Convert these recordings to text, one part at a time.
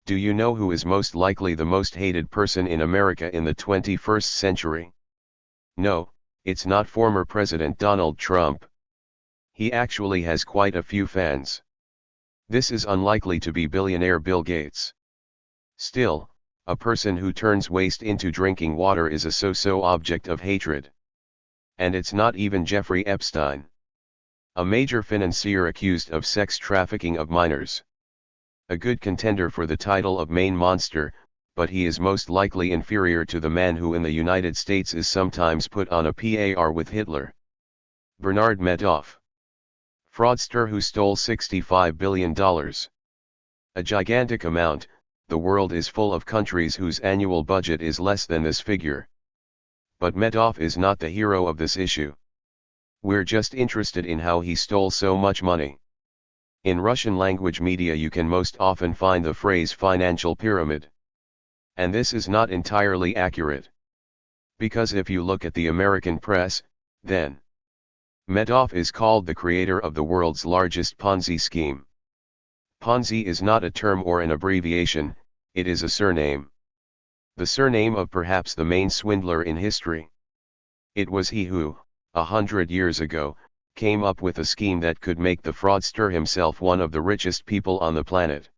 Do you know who is most likely the most hated person in America in the 21st century? No, it's not former President Donald Trump. He actually has quite a few fans. This is unlikely to be billionaire Bill Gates. Still, a person who turns waste into drinking water is a so-so object of hatred. And it's not even Jeffrey Epstein, a major financier accused of sex trafficking of minors. A good contender for the title of Maine Monster, but he is most likely inferior to the man who in the United States is sometimes put on a par with Hitler. Bernard Madoff. Fraudster who stole $65 billion. A gigantic amount. The world is full of countries whose annual budget is less than this figure. But Madoff is not the hero of this issue. We're just interested in how he stole so much money. In Russian language media you can most often find the phrase financial pyramid. And this is not entirely accurate. Because if you look at the American press, then Madoff is called the creator of the world's largest Ponzi scheme. Ponzi is not a term or an abbreviation, it is a surname. The surname of perhaps the main swindler in history. It was he who, 100 years ago, came up with a scheme that could make the fraudster himself one of the richest people on the planet.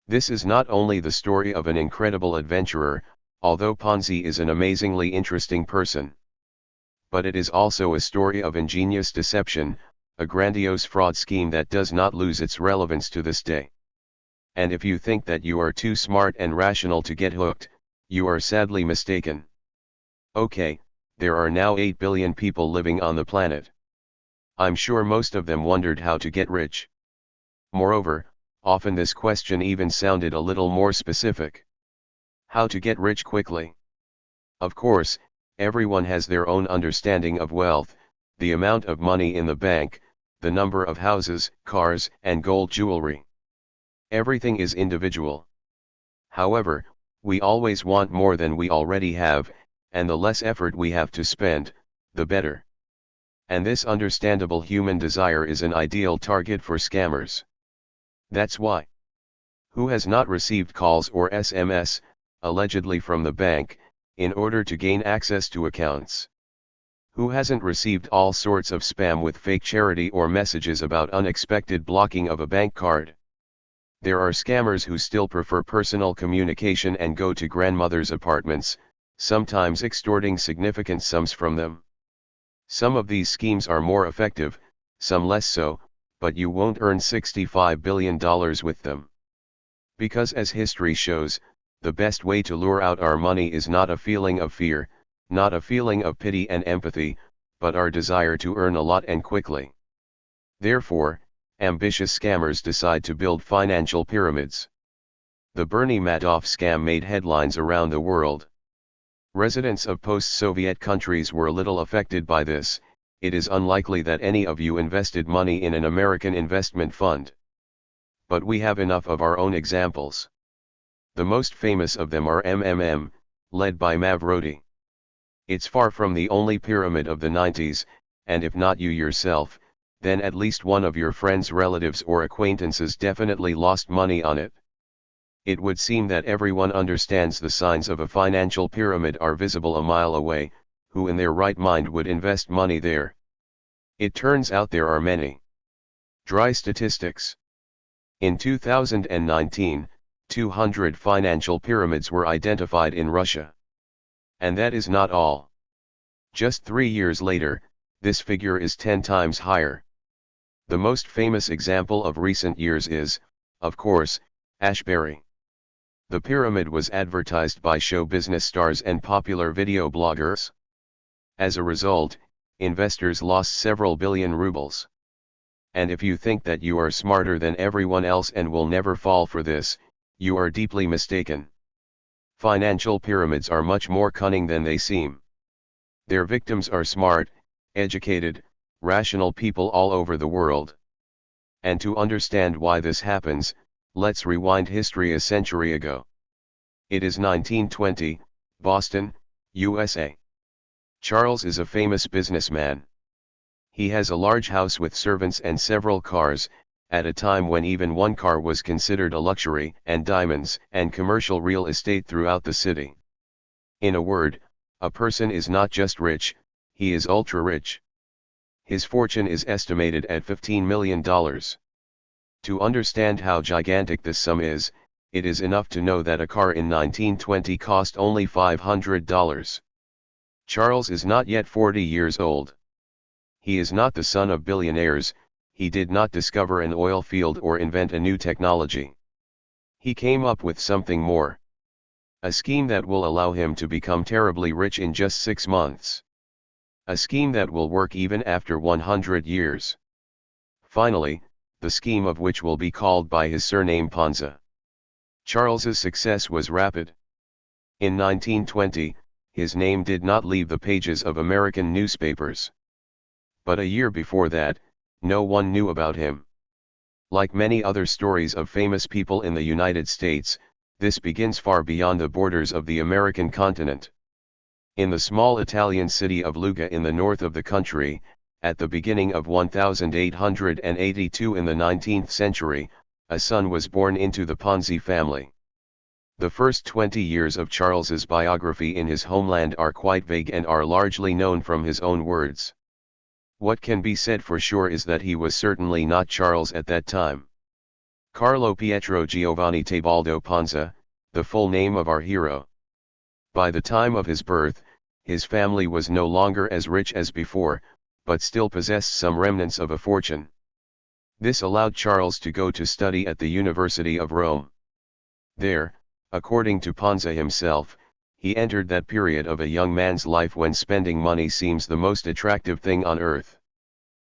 This is not only the story of an incredible adventurer, although Ponzi is an amazingly interesting person. But it is also a story of ingenious deception, a grandiose fraud scheme that does not lose its relevance to this day. And if you think that you are too smart and rational to get hooked, you are sadly mistaken. Okay, there are now 8 billion people living on the planet. I'm sure most of them wondered how to get rich. Moreover, often this question even sounded a little more specific. How to get rich quickly? Of course, everyone has their own understanding of wealth, the amount of money in the bank, the number of houses, cars, and gold jewelry. Everything is individual. However, we always want more than we already have, and the less effort we have to spend, the better. And this understandable human desire is an ideal target for scammers. That's why. Who has not received calls or SMS, allegedly from the bank, in order to gain access to accounts? Who hasn't received all sorts of spam with fake charity or messages about unexpected blocking of a bank card? There are scammers who still prefer personal communication and go to grandmothers' apartments, sometimes extorting significant sums from them. Some of these schemes are more effective, some less so, but you won't earn $65 billion with them. Because as history shows, the best way to lure out our money is not a feeling of fear, not a feeling of pity and empathy, but our desire to earn a lot and quickly. Therefore, ambitious scammers decide to build financial pyramids. The Bernie Madoff scam made headlines around the world. Residents of post-Soviet countries were little affected by this. It is unlikely that any of you invested money in an American investment fund. But we have enough of our own examples. The most famous of them are MMM, led by Mavrodi. It's far from the only pyramid of the 90s, and if not you yourself, then at least one of your friends, relatives or acquaintances definitely lost money on it. It would seem that everyone understands the signs of a financial pyramid are visible a mile away, who in their right mind would invest money there? It turns out there are many. Dry statistics. In 2019, 200 financial pyramids were identified in Russia. And that is not all. Just 3 years later, this figure is 10 times higher. The most famous example of recent years is, of course, Ashbury. The pyramid was advertised by show business stars and popular video bloggers. As a result, investors lost several billion rubles. And if you think that you are smarter than everyone else and will never fall for this, you are deeply mistaken. Financial pyramids are much more cunning than they seem. Their victims are smart, educated, rational people all over the world. And to understand why this happens, let's rewind history a century ago. It is 1920, Boston, USA. Charles is a famous businessman. He has a large house with servants and several cars, at a time when even one car was considered a luxury, and diamonds and commercial real estate throughout the city. In a word, a person is not just rich, he is ultra rich. His fortune is estimated at $15 million. To understand how gigantic this sum is, it is enough to know that a car in 1920 cost only $500. Charles is not yet 40 years old. He is not the son of billionaires, he did not discover an oil field or invent a new technology. He came up with something more. A scheme that will allow him to become terribly rich in just 6 months. A scheme that will work even after 100 years. Finally, the scheme of which will be called by his surname Ponzi. Charles's success was rapid. In 1920, his name did not leave the pages of American newspapers. But a year before that, no one knew about him. Like many other stories of famous people in the United States, this begins far beyond the borders of the American continent. In the small Italian city of Lucca in the north of the country, at the beginning of 1882 in the 19th century, a son was born into the Ponzi family. The first 20 years of Charles's biography in his homeland are quite vague and are largely known from his own words. What can be said for sure is that he was certainly not Charles at that time. Carlo Pietro Giovanni Tebaldo Ponzi, the full name of our hero. By the time of his birth, his family was no longer as rich as before, but still possessed some remnants of a fortune. This allowed Charles to go to study at the University of Rome. There, according to Ponzi himself, he entered that period of a young man's life when spending money seems the most attractive thing on earth.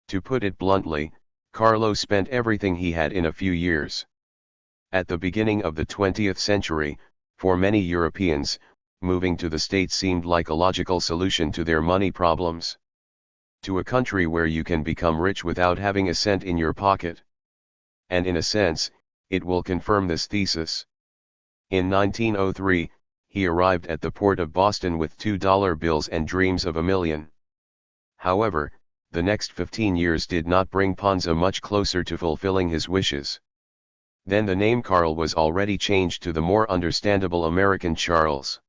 To put it bluntly, Carlo spent everything he had in a few years. At the beginning of the 20th century, for many Europeans, moving to the States seemed like a logical solution to their money problems. To a country where you can become rich without having a cent in your pocket. And in a sense, it will confirm this thesis. In 1903, he arrived at the port of Boston with $2 bills and dreams of $1 million. However, the next 15 years did not bring Ponzi much closer to fulfilling his wishes. Then the name Carl was already changed to the more understandable American Charles.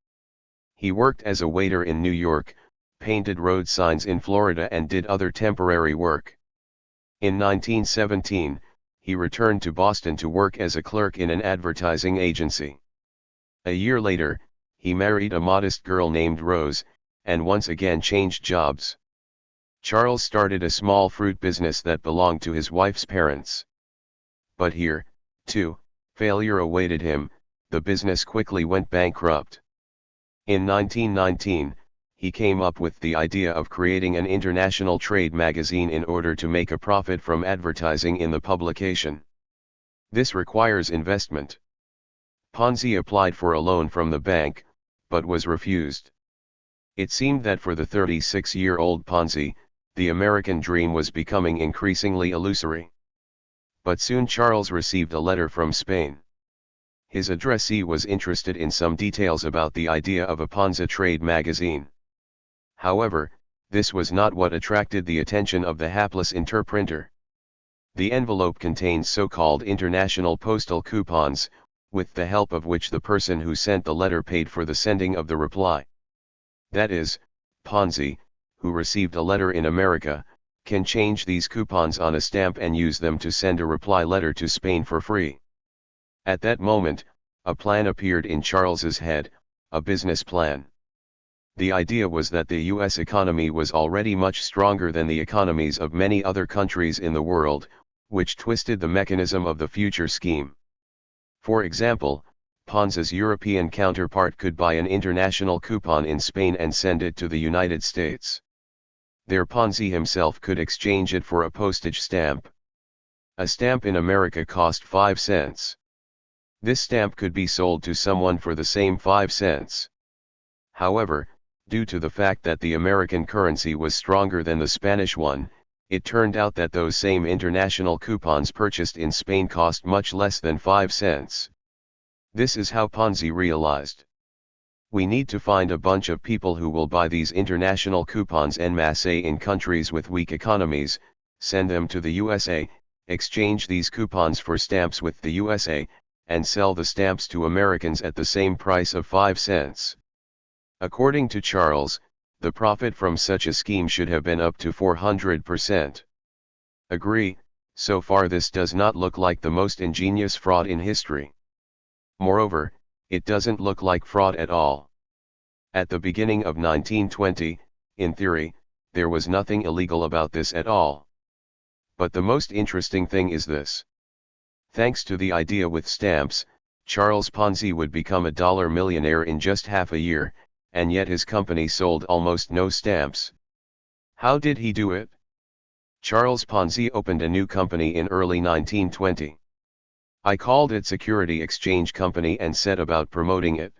He worked as a waiter in New York, painted road signs in Florida and did other temporary work. In 1917, he returned to Boston to work as a clerk in an advertising agency. A year later, he married a modest girl named Rose, and once again changed jobs. Charles started a small fruit business that belonged to his wife's parents. But here, too, failure awaited him, the business quickly went bankrupt. In 1919, he came up with the idea of creating an international trade magazine in order to make a profit from advertising in the publication. This requires investment. Ponzi applied for a loan from the bank, but was refused. It seemed that for the 36-year-old Ponzi, the American dream was becoming increasingly illusory. But soon Charles received a letter from Spain. His addressee was interested in some details about the idea of a Ponzi trade magazine. However, this was not what attracted the attention of the hapless interpreter. The envelope contained so-called international postal coupons, with the help of which the person who sent the letter paid for the sending of the reply. That is, Ponzi, who received a letter in America, can change these coupons on a stamp and use them to send a reply letter to Spain for free. At that moment, a plan appeared in Charles's head, a business plan. The idea was that the U.S. economy was already much stronger than the economies of many other countries in the world, which twisted the mechanism of the future scheme. For example, Ponzi's European counterpart could buy an international coupon in Spain and send it to the United States. There Ponzi himself could exchange it for a postage stamp. A stamp in America cost 5 cents. This stamp could be sold to someone for the same 5 cents. However, due to the fact that the American currency was stronger than the Spanish one, it turned out that those same international coupons purchased in Spain cost much less than 5 cents. This is how Ponzi realized. We need to find a bunch of people who will buy these international coupons en masse in countries with weak economies, send them to the USA, exchange these coupons for stamps with the USA, and sell the stamps to Americans at the same price of 5 cents. According to Charles, the profit from such a scheme should have been up to 400%. Agree, so far this does not look like the most ingenious fraud in history. Moreover, it doesn't look like fraud at all. At the beginning of 1920, in theory, there was nothing illegal about this at all. But the most interesting thing is this. Thanks to the idea with stamps, Charles Ponzi would become a dollar millionaire in just half a year, and yet his company sold almost no stamps. How did he do it? Charles Ponzi opened a new company in early 1920. I called it Security Exchange Company and set about promoting it.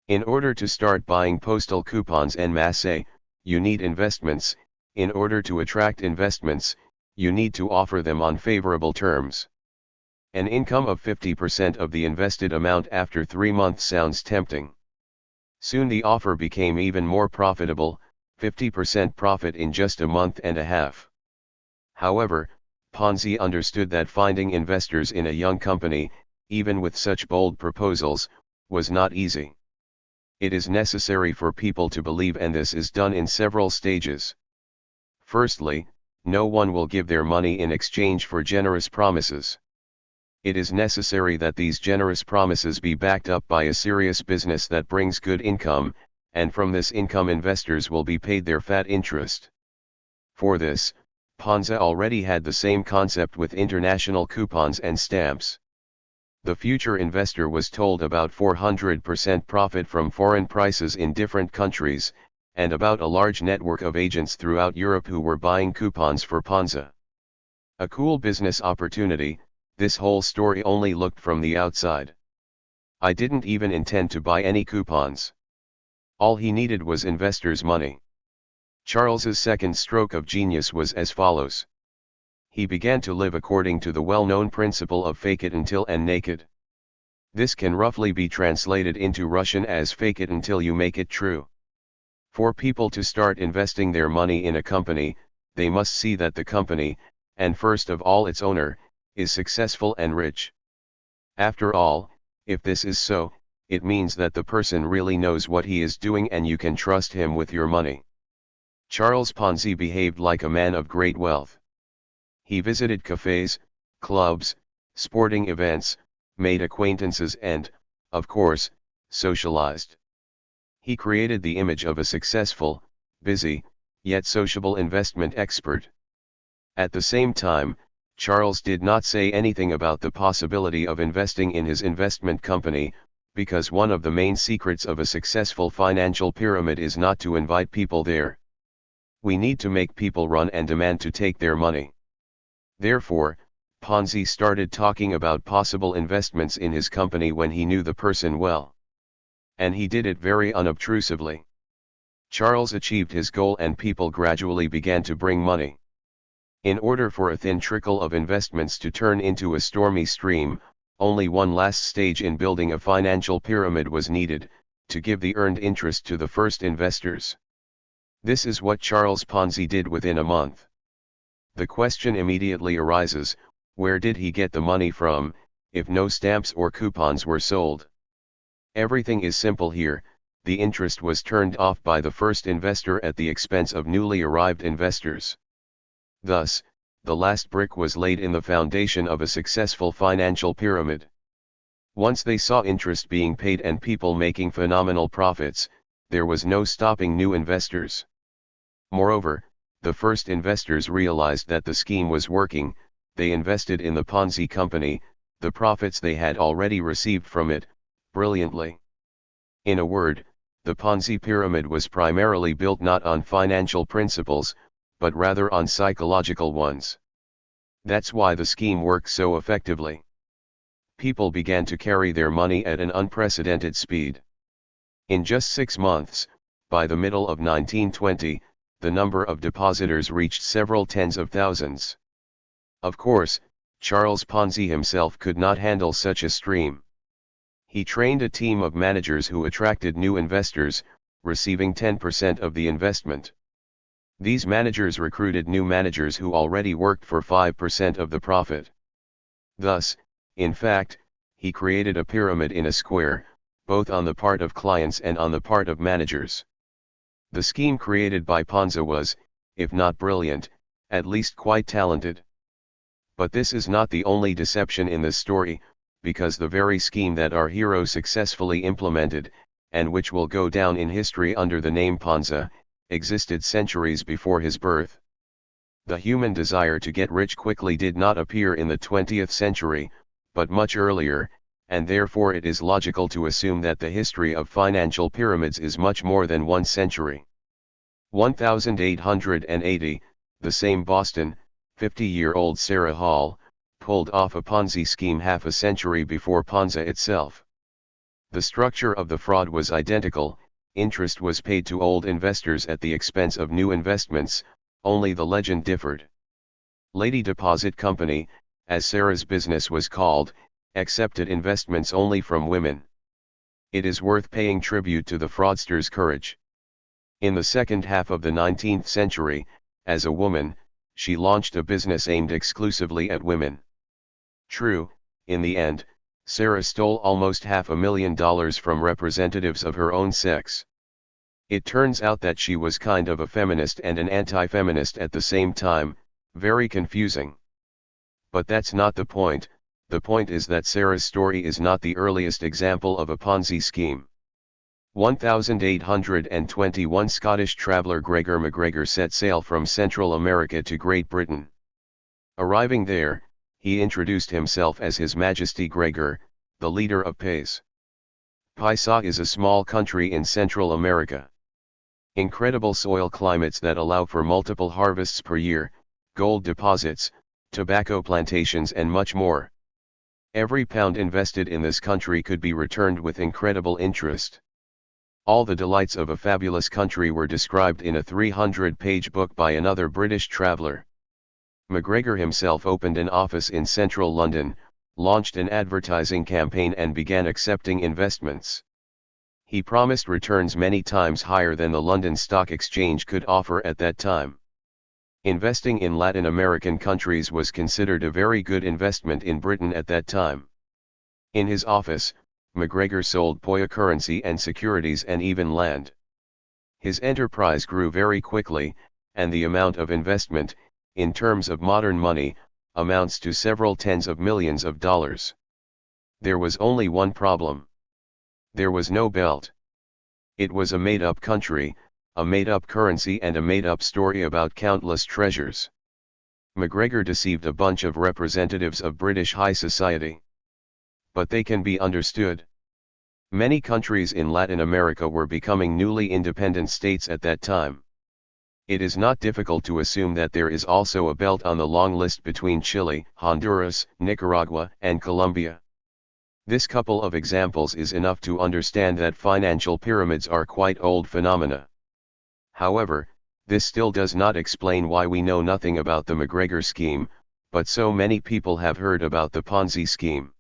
In order to start buying postal coupons en masse, you need investments. In order to attract investments, you need to offer them on favorable terms. An income of 50% of the invested amount after 3 months sounds tempting. Soon the offer became even more profitable, 50% profit in just a month and a half. However, Ponzi understood that finding investors in a young company, even with such bold proposals, was not easy. It is necessary for people to believe, and this is done in several stages. Firstly, no one will give their money in exchange for generous promises. It is necessary that these generous promises be backed up by a serious business that brings good income, and from this income investors will be paid their fat interest. For this, Ponzi already had the same concept with international coupons and stamps. The future investor was told about 400% profit from foreign prices in different countries, and about a large network of agents throughout Europe who were buying coupons for Ponzi. A cool business opportunity. This whole story only looked from the outside. I didn't even intend to buy any coupons. All he needed was investors' money. Charles's second stroke of genius was as follows. He began to live according to the well-known principle of fake it until and naked. This can roughly be translated into Russian as fake it until you make it true. For people to start investing their money in a company, they must see that the company, and first of all its owner, is successful and rich. After all, if this is so, it means that the person really knows what he is doing and you can trust him with your money. Charles Ponzi behaved like a man of great wealth. He visited cafes, clubs, sporting events, made acquaintances and, of course, socialized. He created the image of a successful, busy, yet sociable investment expert. At the same time, Charles did not say anything about the possibility of investing in his investment company, because one of the main secrets of a successful financial pyramid is not to invite people there. We need to make people run and demand to take their money. Therefore, Ponzi started talking about possible investments in his company when he knew the person well. And he did it very unobtrusively. Charles achieved his goal and people gradually began to bring money. In order for a thin trickle of investments to turn into a stormy stream, only one last stage in building a financial pyramid was needed, to give the earned interest to the first investors. This is what Charles Ponzi did within a month. The question immediately arises, where did he get the money from, if no stamps or coupons were sold? Everything is simple here. The interest was turned off by the first investor at the expense of newly arrived investors. Thus, the last brick was laid in the foundation of a successful financial pyramid. Once they saw interest being paid and people making phenomenal profits, there was no stopping new investors. Moreover, the first investors realized that the scheme was working. They invested in the Ponzi company, the profits they had already received from it, brilliantly. In a word, the Ponzi pyramid was primarily built not on financial principles, but rather on psychological ones. That's why the scheme worked so effectively. People began to carry their money at an unprecedented speed. In just 6 months, by the middle of 1920, the number of depositors reached several tens of thousands. Of course, Charles Ponzi himself could not handle such a stream. He trained a team of managers who attracted new investors, receiving 10% of the investment. These managers recruited new managers who already worked for 5% of the profit. Thus, in fact, he created a pyramid in a square, both on the part of clients and on the part of managers. The scheme created by Ponzi was, if not brilliant, at least quite talented. But this is not the only deception in this story, because the very scheme that our hero successfully implemented, and which will go down in history under the name Ponzi, existed centuries before his birth. The human desire to get rich quickly did not appear in the 20th century, but much earlier, and therefore it is logical to assume that the history of financial pyramids is much more than 1 century. 1880, the same Boston, 50-year-old Sarah Hall, pulled off a Ponzi scheme half a century before Ponzi itself. The structure of the fraud was identical, interest was paid to old investors at the expense of new investments, only the legend differed. Lady Deposit Company, as Sarah's business was called, accepted investments only from women. It is worth paying tribute to the fraudster's courage. In the second half of the 19th century, as a woman, she launched a business aimed exclusively at women. True, in the end, Sarah stole almost $500,000 from representatives of her own sex. It turns out that she was kind of a feminist and an anti-feminist at the same time, very confusing. But that's not the point. The point is that Sarah's story is not the earliest example of a Ponzi scheme. 1821 Scottish traveller Gregor MacGregor set sail from Central America to Great Britain. Arriving there, he introduced himself as His Majesty Gregor, the leader of País. País is a small country in Central America. Incredible soil climates that allow for multiple harvests per year, gold deposits, tobacco plantations and much more. Every pound invested in this country could be returned with incredible interest. All the delights of a fabulous country were described in a 300-page book by another British traveller. MacGregor himself opened an office in central London, launched an advertising campaign and began accepting investments. He promised returns many times higher than the London Stock Exchange could offer at that time. Investing in Latin American countries was considered a very good investment in Britain at that time. In his office, MacGregor sold Poya currency and securities and even land. His enterprise grew very quickly, and the amount of investment, in terms of modern money, amounts to several tens of millions of dollars. There was only one problem. There was no belt. It was a made-up country, a made-up currency and a made-up story about countless treasures. MacGregor deceived a bunch of representatives of British high society. But they can be understood. Many countries in Latin America were becoming newly independent states at that time. It is not difficult to assume that there is also a belt on the long list between Chile, Honduras, Nicaragua, and Colombia. This couple of examples is enough to understand that financial pyramids are quite old phenomena. However, this still does not explain why we know nothing about the MacGregor scheme, but so many people have heard about the Ponzi scheme.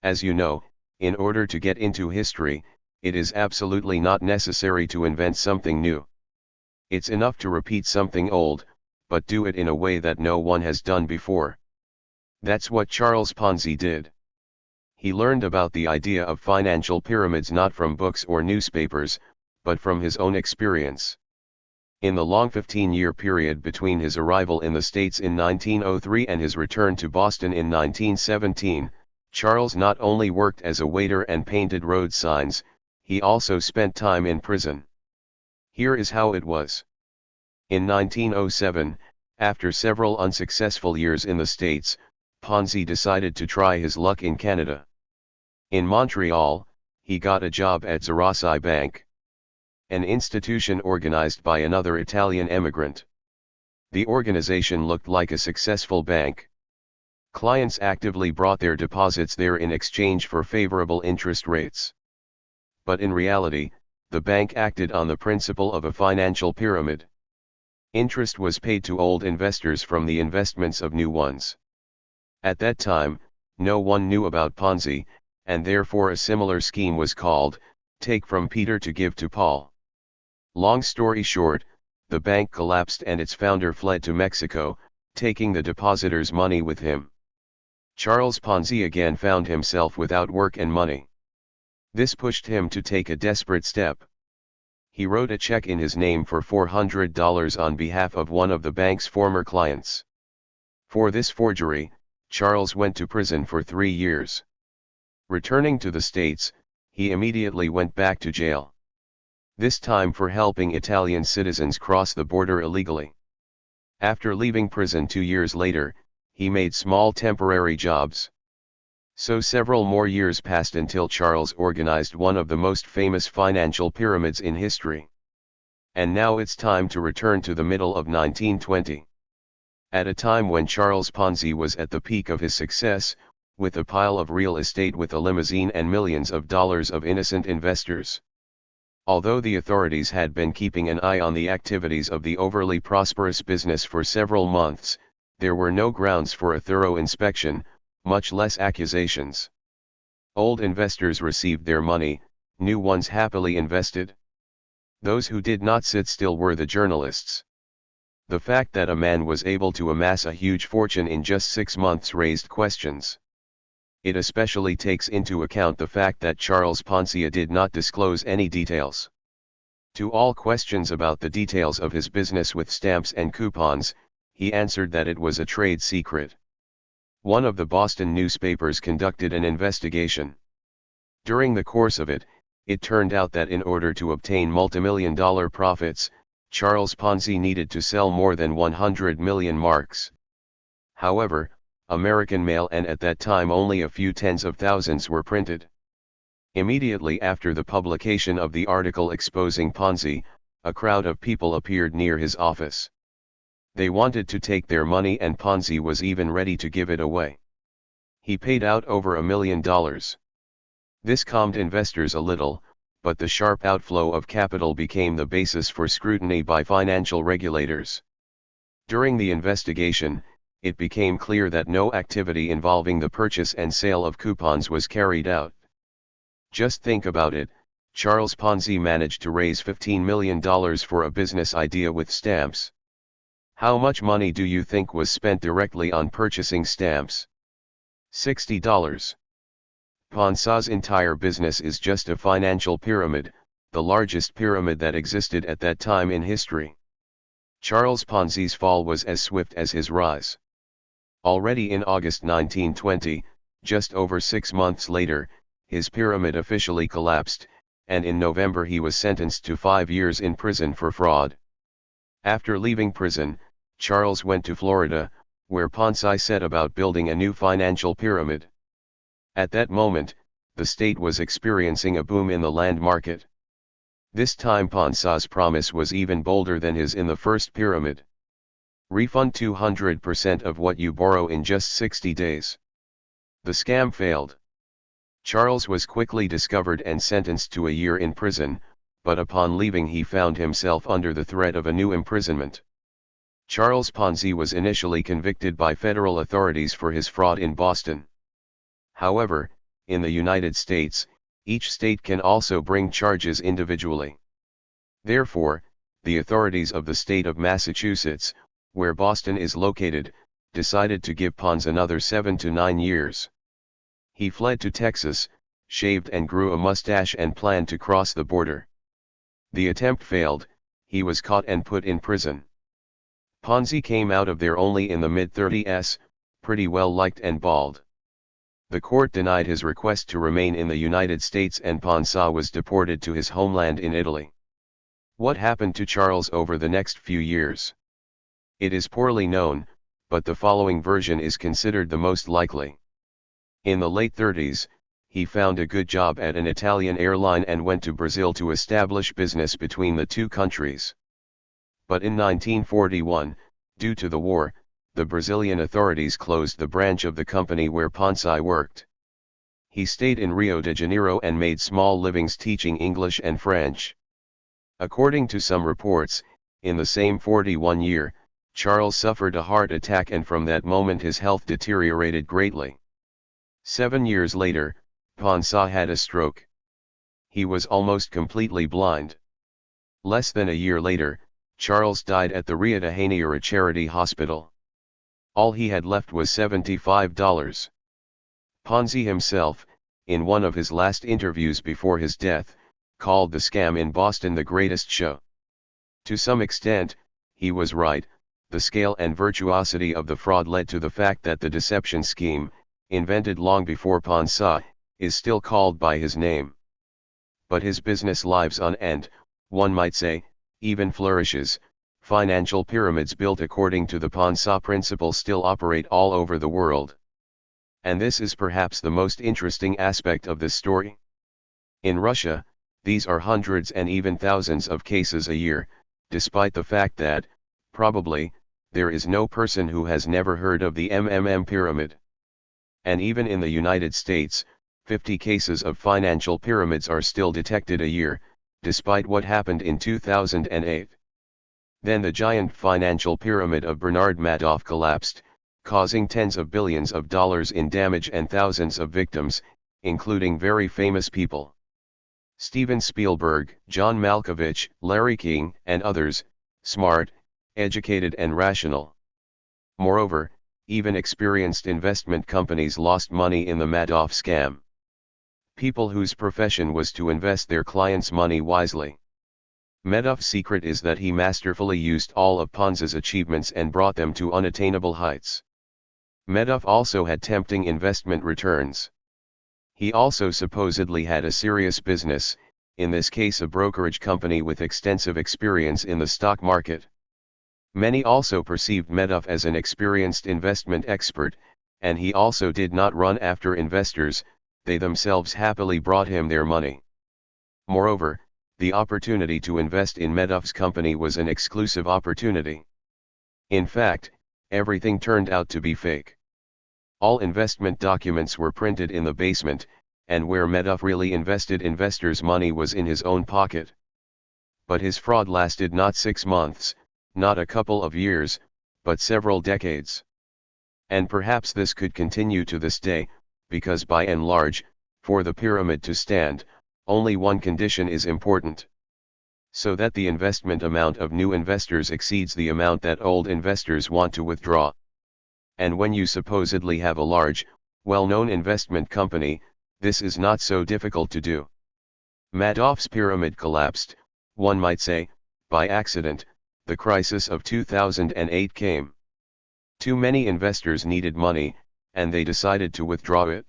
As you know, in order to get into history, it is absolutely not necessary to invent something new. It's enough to repeat something old, but do it in a way that no one has done before. That's what Charles Ponzi did. He learned about the idea of financial pyramids not from books or newspapers, but from his own experience. In the long 15-year period between his arrival in the States in 1903 and his return to Boston in 1917, Charles not only worked as a waiter and painted road signs, he also spent time in prison. Here is how it was. In 1907, after several unsuccessful years in the States, Ponzi decided to try his luck in Canada. In Montreal, he got a job at Zerossi Bank, an institution organized by another Italian emigrant. The organization looked like a successful bank. Clients actively brought their deposits there in exchange for favorable interest rates. But in reality, the bank acted on the principle of a financial pyramid. Interest was paid to old investors from the investments of new ones. At that time, no one knew about Ponzi, and therefore a similar scheme was called, "Take from Peter to give to Paul." Long story short, the bank collapsed and its founder fled to Mexico, taking the depositors' money with him. Charles Ponzi again found himself without work and money. This pushed him to take a desperate step. He wrote a check in his name for $400 on behalf of one of the bank's former clients. For this forgery, Charles went to prison for 3 years. Returning to the States, he immediately went back to jail. This time for helping Italian citizens cross the border illegally. After leaving prison 2 years later, he made small temporary jobs. So several more years passed until Charles organized one of the most famous financial pyramids in history. And now it's time to return to the middle of 1920. At a time when Charles Ponzi was at the peak of his success, with a pile of real estate with a limousine and millions of dollars of innocent investors. Although the authorities had been keeping an eye on the activities of the overly prosperous business for several months, there were no grounds for a thorough inspection, much less accusations. Old investors received their money, new ones happily invested. Those who did not sit still were the journalists. The fact that a man was able to amass a huge fortune in just 6 months raised questions. It especially takes into account the fact that Charles Ponzi did not disclose any details. To all questions about the details of his business with stamps and coupons, he answered that it was a trade secret. One of the Boston newspapers conducted an investigation. During the course of it, it turned out that in order to obtain multimillion-dollar profits, Charles Ponzi needed to sell more than 100 million marks. However, American mail and at that time only a few tens of thousands were printed. Immediately after the publication of the article exposing Ponzi, a crowd of people appeared near his office. They wanted to take their money and Ponzi was even ready to give it away. He paid out over $1 million. This calmed investors a little, but the sharp outflow of capital became the basis for scrutiny by financial regulators. During the investigation, it became clear that no activity involving the purchase and sale of coupons was carried out. Just think about it, Charles Ponzi managed to raise $15 million for a business idea with stamps. How much money do you think was spent directly on purchasing stamps? $60. Ponzi's entire business is just a financial pyramid, the largest pyramid that existed at that time in history. Charles Ponzi's fall was as swift as his rise. Already in August 1920, just over 6 months later, his pyramid officially collapsed, and in November he was sentenced to 5 years in prison for fraud. After leaving prison, Charles went to Florida, where Ponzi set about building a new financial pyramid. At that moment, the state was experiencing a boom in the land market. This time Ponzi's promise was even bolder than his in the first pyramid. Refund 200% of what you borrow in just 60 days. The scam failed. Charles was quickly discovered and sentenced to a year in prison, but upon leaving he found himself under the threat of a new imprisonment. Charles Ponzi was initially convicted by federal authorities for his fraud in Boston. However, in the United States, each state can also bring charges individually. Therefore, the authorities of the state of Massachusetts, where Boston is located, decided to give Ponzi another 7 to 9 years. He fled to Texas, shaved and grew a mustache and planned to cross the border. The attempt failed, he was caught and put in prison. Ponzi came out of there only in the mid-30s, pretty well liked and bald. The court denied his request to remain in the United States and Ponzi was deported to his homeland in Italy. What happened to Charles over the next few years? It is poorly known, but the following version is considered the most likely. In the late 30s, he found a good job at an Italian airline and went to Brazil to establish business between the two countries. But in 1941, due to the war, the Brazilian authorities closed the branch of the company where Ponzi worked. He stayed in Rio de Janeiro and made small livings teaching English and French. According to some reports, in the same 41 year, Charles suffered a heart attack and from that moment his health deteriorated greatly. 7 years later, Ponzi had a stroke. He was almost completely blind. Less than a year later, Charles died at the Rio de Janeiro Charity Hospital. All he had left was $75. Ponzi himself, in one of his last interviews before his death, called the scam in Boston the greatest show. To some extent, he was right. The scale and virtuosity of the fraud led to the fact that the deception scheme, invented long before Ponzi, is still called by his name. But his business lives on and, one might say, even flourishes. Financial pyramids built according to the Ponzi principle still operate all over the world. And this is perhaps the most interesting aspect of this story. In Russia, these are hundreds and even thousands of cases a year, despite the fact that, probably, there is no person who has never heard of the MMM pyramid. And even in the United States, 50 cases of financial pyramids are still detected a year, despite what happened in 2008. Then the giant financial pyramid of Bernard Madoff collapsed, causing tens of billions of dollars in damage and thousands of victims, including very famous people. Steven Spielberg, John Malkovich, Larry King, and others, smart, educated and rational. Moreover, even experienced investment companies lost money in the Madoff scam. People whose profession was to invest their clients' money wisely. Madoff's secret is that he masterfully used all of Ponzi's achievements and brought them to unattainable heights. Madoff also had tempting investment returns. He also supposedly had a serious business, in this case a brokerage company with extensive experience in the stock market. Many also perceived Madoff as an experienced investment expert, and he also did not run after investors, they themselves happily brought him their money. Moreover, the opportunity to invest in Madoff's company was an exclusive opportunity. In fact, everything turned out to be fake. All investment documents were printed in the basement, and where Madoff really invested investors' money was in his own pocket. But his fraud lasted not 6 months, not a couple of years, but several decades. And perhaps this could continue to this day, because by and large, for the pyramid to stand, only one condition is important. So that the investment amount of new investors exceeds the amount that old investors want to withdraw. And when you supposedly have a large, well-known investment company, this is not so difficult to do. Madoff's pyramid collapsed, one might say, by accident. The crisis of 2008 came. Too many investors needed money, and they decided to withdraw it.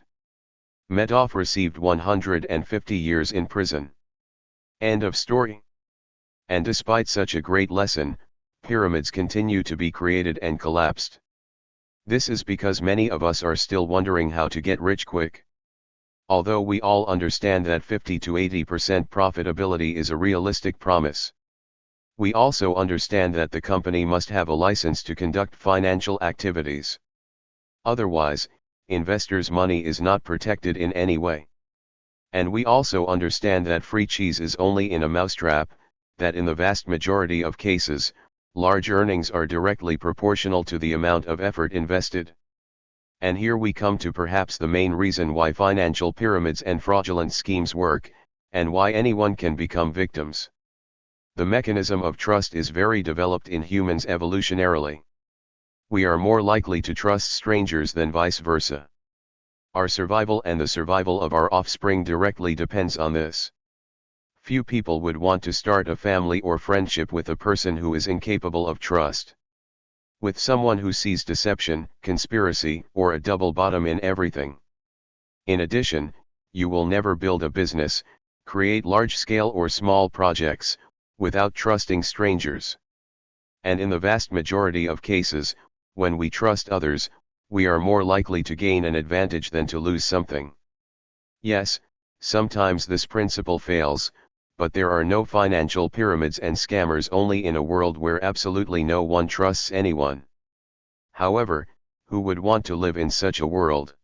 Madoff received 150 years in prison. End of story. And despite such a great lesson, pyramids continue to be created and collapsed. This is because many of us are still wondering how to get rich quick. Although we all understand that 50 to 80% profitability is a realistic promise. We also understand that the company must have a license to conduct financial activities. Otherwise, investors' money is not protected in any way. And we also understand that free cheese is only in a mousetrap, that in the vast majority of cases, large earnings are directly proportional to the amount of effort invested. And here we come to perhaps the main reason why financial pyramids and fraudulent schemes work, and why anyone can become victims. The mechanism of trust is very developed in humans evolutionarily. We are more likely to trust strangers than vice versa. Our survival and the survival of our offspring directly depends on this. Few people would want to start a family or friendship with a person who is incapable of trust. With someone who sees deception, conspiracy, or a double bottom in everything. In addition, you will never build a business, create large-scale or small projects, without trusting strangers. And in the vast majority of cases, when we trust others, we are more likely to gain an advantage than to lose something. Yes, sometimes this principle fails, but there are no financial pyramids and scammers only in a world where absolutely no one trusts anyone. However, who would want to live in such a world?